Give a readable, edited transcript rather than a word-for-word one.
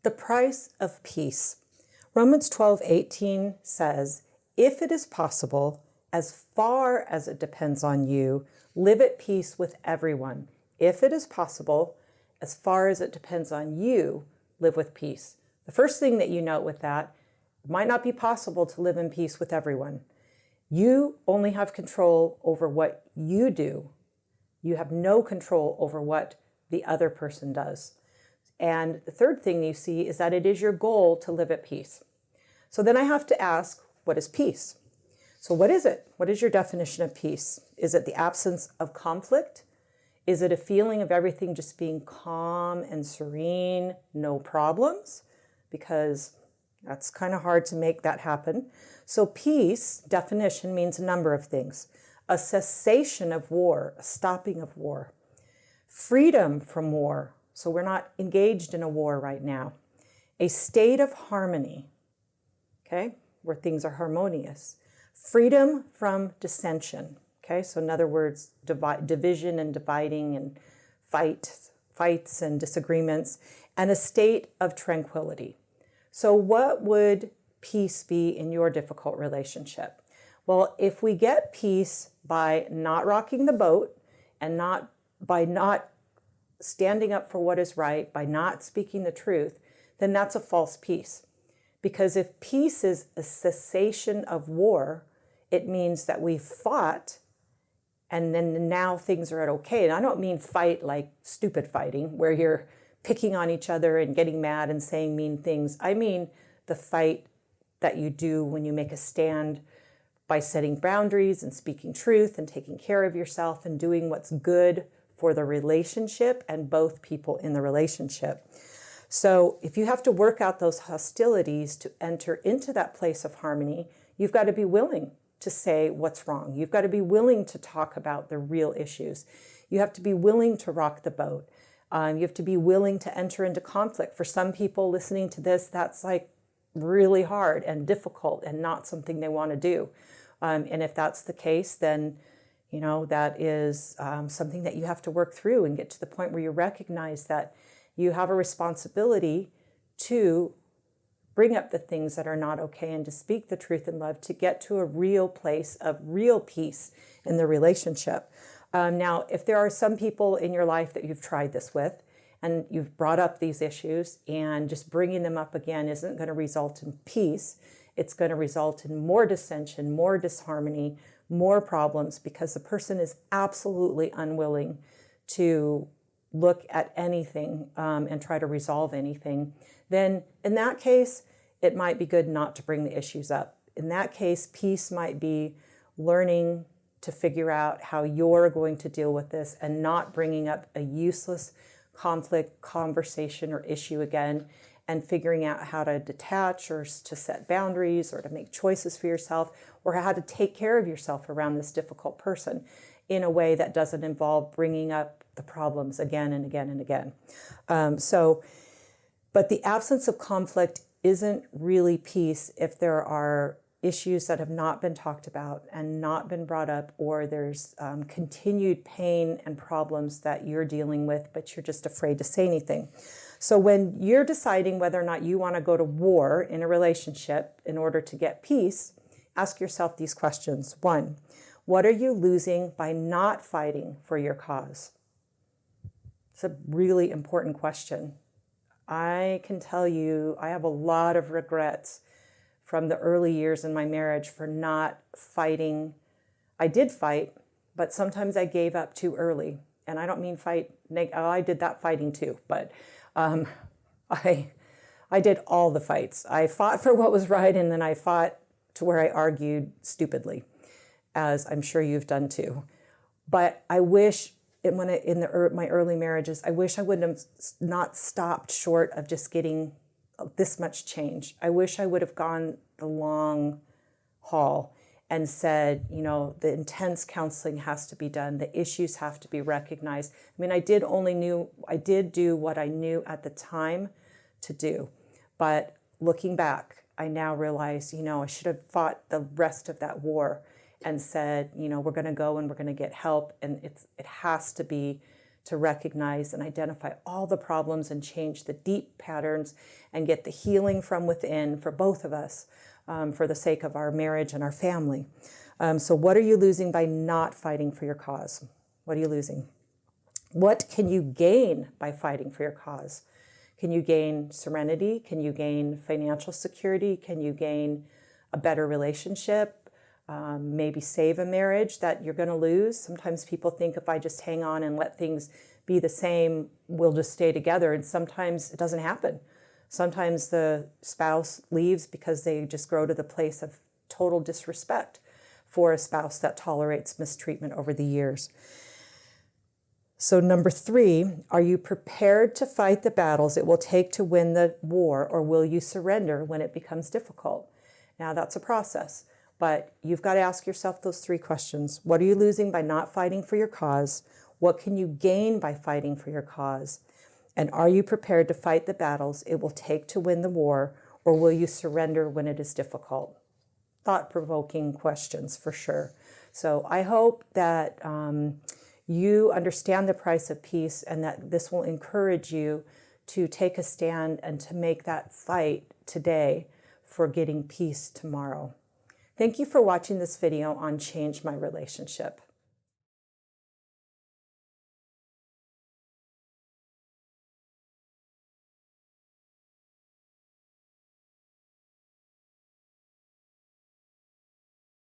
The price of peace. Romans 12:18 says, if it is possible, as far as it depends on you, live at peace with everyone. If it is possible, as far as it depends on you, live with peace. The first thing that you note with that, it might not be possible to live in peace with everyone. You only have control over what you do. You have no control over what the other person does. And the third thing you see is that it is your goal to live at peace. So then I have to ask, what is peace? So what is it? What is your definition of peace? Is it the absence of conflict? Is it a feeling of everything just being calm and serene, no problems? Because that's kind of hard to make that happen. So peace, definition, means a number of things. A cessation of war, a stopping of war. Freedom from war, so we're not engaged in a war right now. A state of harmony, okay, where things are harmonious. Freedom from dissension, okay, so in other words, division and dividing and fights and disagreements, and a state of tranquility. So what would peace be in your difficult relationship? Well, if we get peace by not rocking the boat and by not standing up for what is right, by not speaking the truth, then that's a false peace. Because if peace is a cessation of war, it means that we fought and then now things are okay. And I don't mean fight like stupid fighting, where you're picking on each other and getting mad and saying mean things. I mean the fight that you do when you make a stand by setting boundaries and speaking truth and taking care of yourself and doing what's good for the relationship and both people in the relationship. So if you have to work out those hostilities to enter into that place of harmony, you've got to be willing to say what's wrong. You've got to be willing to talk about the real issues. You have to be willing to rock the boat. You have to be willing to enter into conflict. For some people listening to this, that's like really hard and difficult and not something they want to do. And if that's the case, then that is something that you have to work through and get to the point where you recognize that you have a responsibility to bring up the things that are not okay and to speak the truth in love to get to a real place of real peace in the relationship. Now, if there are some people in your life that you've tried this with and you've brought up these issues and just bringing them up again isn't going to result in peace, it's going to result in more dissension, more disharmony, more problems because the person is absolutely unwilling to look at anything and try to resolve anything, then in that case, it might be good not to bring the issues up. In that case, peace might be learning to figure out how you're going to deal with this and not bringing up a useless conflict, conversation, or issue again, and figuring out how to detach or to set boundaries or to make choices for yourself or how to take care of yourself around this difficult person in a way that doesn't involve bringing up the problems again and again and again. But the absence of conflict isn't really peace if there are issues that have not been talked about and not been brought up, or there's continued pain and problems that you're dealing with, but you're just afraid to say anything. So when you're deciding whether or not you want to go to war in a relationship in order to get peace, ask yourself these questions. 1, what are you losing by not fighting for your cause? It's a really important question. I can tell you I have a lot of regrets from the early years in my marriage for not fighting. I did fight, but sometimes I gave up too early. And I don't mean fight, I did that fighting too, but I did all the fights. I fought for what was right, and then I fought to where I argued stupidly, as I'm sure you've done too. But I wish my early marriages, I wish I would have not stopped short of just getting this much change. I wish I would have gone the long haul and said, the intense counseling has to be done. The issues have to be recognized. I mean, I did do what I knew at the time to do. But looking back, I now realize, I should have fought the rest of that war and said, we're going to go and we're going to get help. And it has to be to recognize and identify all the problems and change the deep patterns and get the healing from within for both of us, for the sake of our marriage and our family. So what are you losing by not fighting for your cause? What are you losing? What can you gain by fighting for your cause? Can you gain serenity? Can you gain financial security? Can you gain a better relationship? Maybe save a marriage that you're going to lose. Sometimes people think if I just hang on and let things be the same, we'll just stay together. And sometimes it doesn't happen. Sometimes the spouse leaves because they just grow to the place of total disrespect for a spouse that tolerates mistreatment over the years. So number 3, are you prepared to fight the battles it will take to win the war, or will you surrender when it becomes difficult? Now that's a process, but you've got to ask yourself those 3 questions. What are you losing by not fighting for your cause? What can you gain by fighting for your cause? And are you prepared to fight the battles it will take to win the war, or will you surrender when it is difficult? Thought-provoking questions for sure. So I hope that you understand the price of peace, and that this will encourage you to take a stand and to make that fight today for getting peace tomorrow. Thank you for watching this video on Change My Relationship.